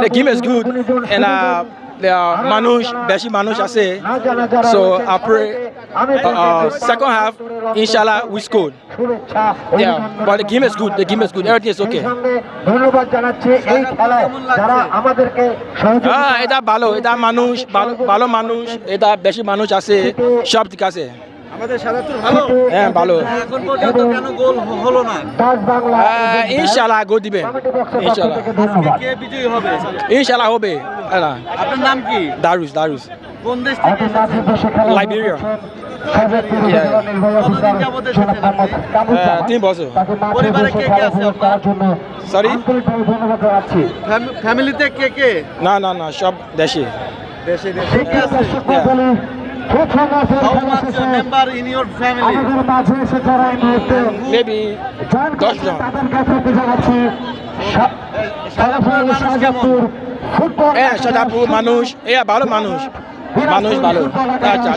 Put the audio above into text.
The game is good and beshi manush ase. So I pray second half, inshallah, we scored. Yeah, but the game is good. The game is good. Everything is okay. এটা ভালো, এটা মানুষ ভালো মানুষ, এটা বেশি মানুষ আছে, সব ঠিক আছে। আমাদের ৭৭ ভালো। হ্যাঁ ভালো। এখন পর্যন্ত কেন গোল হলো না? ইনশাআল্লাহ গোল দিবেন। ইনশাআল্লাহ। কে বিজয়ী হবে? ইনশাআল্লাহ হবে। আপনার নাম কি? দারুস। কোন দেশ থেকে এসেছেন? লাইবেরিয়া। কতদিন যাবত এসেছেন আপনি? 3 বছর। পরিবারে কে কে আছে আপনার? সরি? ফ্যামিলিতে কে কে? না সব দেশে। দেশে কে আছে? How much member in your family? Maybe 10 জন। শাহজাদপুর মানুষ, ভালো মানুষ ভালো। আচ্ছা।